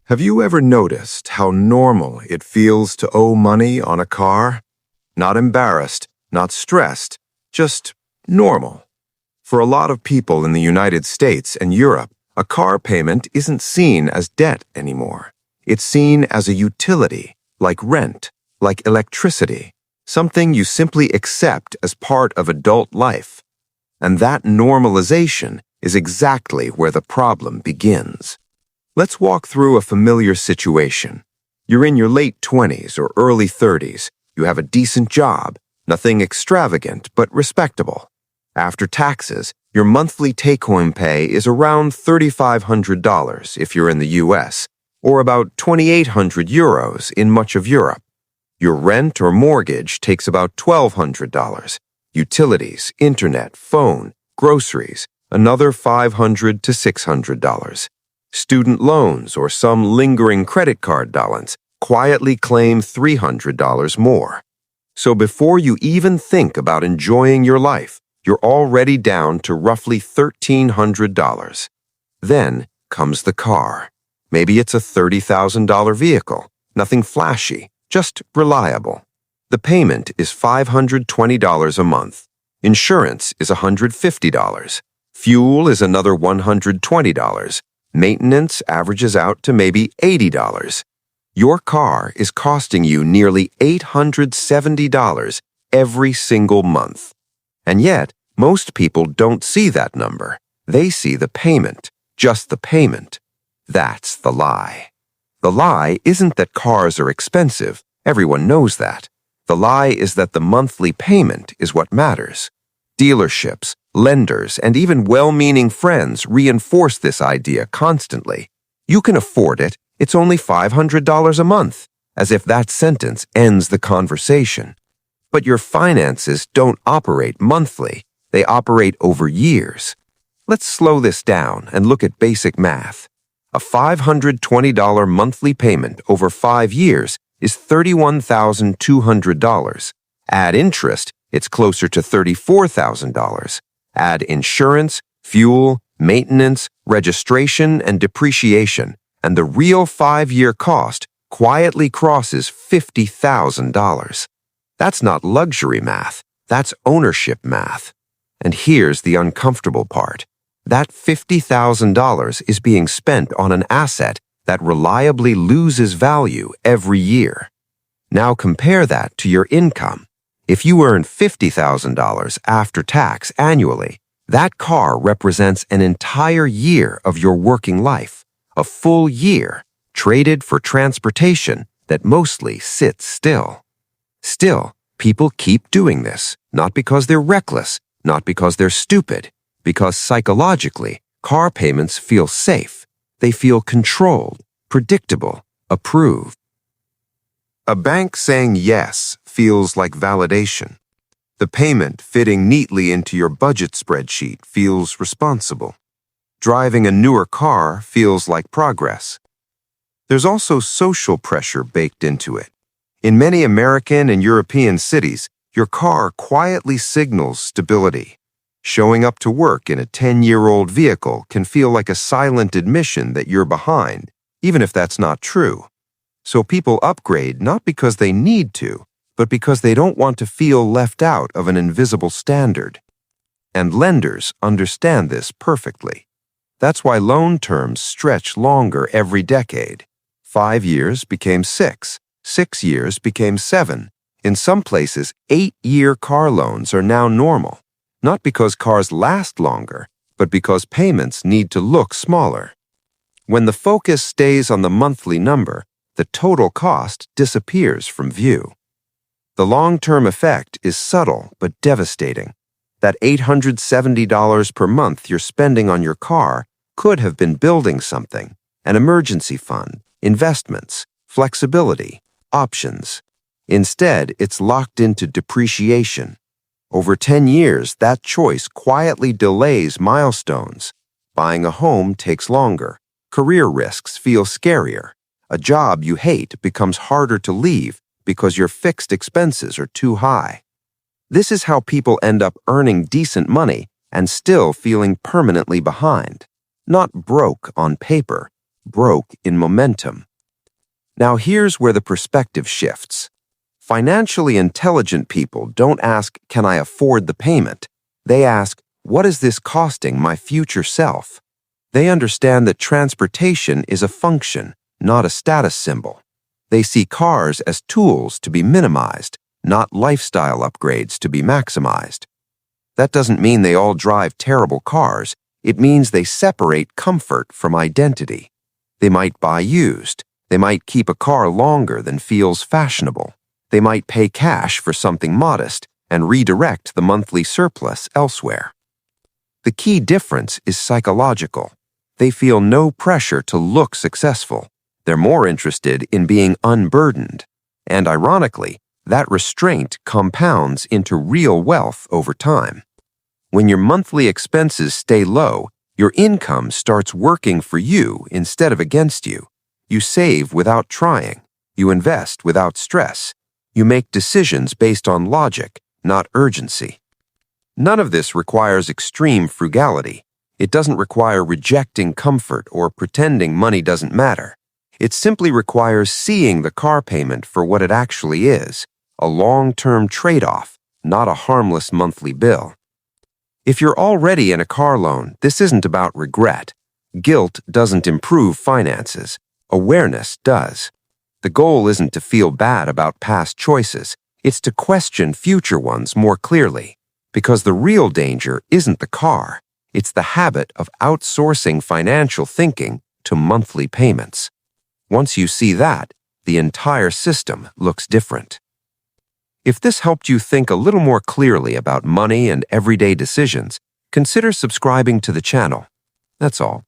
Have you ever noticed how normal it feels to owe money on a car? Not embarrassed, not stressed, just normal. For a lot of people in the United States and Europe, a car payment isn't seen as debt anymore. It's seen as a utility, like rent, like electricity, something you simply accept as part of adult life. And that normalization is exactly where the problem begins. Let's walk through a familiar situation. You're in your late 20s or early 30s. You have a decent job, nothing extravagant but respectable. After taxes, your monthly take-home pay is around $3,500 if you're in the US, or about 2,800 euros in much of Europe. Your rent or mortgage takes about $1,200. Utilities, internet, phone, groceries, another $500 to $600. Student loans or some lingering credit card balance quietly claim $300 more. So before you even think about enjoying your life, you're already down to roughly $1,300. Then comes the car. Maybe it's a $30,000 vehicle, nothing flashy, just reliable. The payment is $520 a month. Insurance is $150. Fuel is another $120. Maintenance averages out to maybe $80. Your car is costing you nearly $870 every single month. And yet, most people don't see that number. They see the payment, just the payment. That's the lie. The lie isn't that cars are expensive. Everyone knows that. The lie is that the monthly payment is what matters. Dealerships, lenders, and even well-meaning friends reinforce this idea constantly. You can afford it. It's only $500 a month, as if that sentence ends the conversation. But your finances don't operate monthly. They operate over years. Let's slow this down and look at basic math. A $520 monthly payment over 5 years is $31,200. Add interest, it's closer to $34,000. Add insurance, fuel, maintenance, registration, and depreciation, and the real 5-year cost quietly crosses $50,000. That's not luxury math, that's ownership math. And here's the uncomfortable part. That $50,000 is being spent on an asset that reliably loses value every year. Now compare that to your income. If you earn $50,000 after tax annually, that car represents an entire year of your working life, a full year traded for transportation that mostly sits still. Still, people keep doing this, not because they're reckless, not because they're stupid, because psychologically, car payments feel safe. They feel controlled, predictable, approved. A bank saying yes feels like validation. The payment fitting neatly into your budget spreadsheet feels responsible. Driving a newer car feels like progress. There's also social pressure baked into it. In many American and European cities, your car quietly signals stability. Showing up to work in a 10-year-old vehicle can feel like a silent admission that you're behind, even if that's not true. So people upgrade not because they need to, but because they don't want to feel left out of an invisible standard. And lenders understand this perfectly. That's why loan terms stretch longer every decade. 5 years became 6, 6 years became 7. In some places, 8-year car loans are now normal, not because cars last longer, but because payments need to look smaller. When the focus stays on the monthly number, the total cost disappears from view. The long-term effect is subtle but devastating. That $870 per month you're spending on your car could have been building something, an emergency fund, investments, flexibility, options. Instead, it's locked into depreciation. Over 10 years, that choice quietly delays milestones. Buying a home takes longer. Career risks feel scarier. A job you hate becomes harder to leave because your fixed expenses are too high. This is how people end up earning decent money and still feeling permanently behind. Not broke on paper, broke in momentum. Now here's where the perspective shifts. Financially intelligent people don't ask, "Can I afford the payment?" They ask, "What is this costing my future self?" They understand that transportation is a function, not a status symbol. They see cars as tools to be minimized, not lifestyle upgrades to be maximized. That doesn't mean they all drive terrible cars. It means they separate comfort from identity. They might buy used. They might keep a car longer than feels fashionable. They might pay cash for something modest and redirect the monthly surplus elsewhere. The key difference is psychological. They feel no pressure to look successful. They're more interested in being unburdened. And ironically, that restraint compounds into real wealth over time. When your monthly expenses stay low, your income starts working for you instead of against you. You save without trying. You invest without stress. You make decisions based on logic, not urgency. None of this requires extreme frugality. It doesn't require rejecting comfort or pretending money doesn't matter. It simply requires seeing the car payment for what it actually is, a long-term trade-off, not a harmless monthly bill. If you're already in a car loan, this isn't about regret. Guilt doesn't improve finances. Awareness does. The goal isn't to feel bad about past choices. It's to question future ones more clearly. Because the real danger isn't the car. It's the habit of outsourcing financial thinking to monthly payments. Once you see that, the entire system looks different. If this helped you think a little more clearly about money and everyday decisions, consider subscribing to the channel. That's all.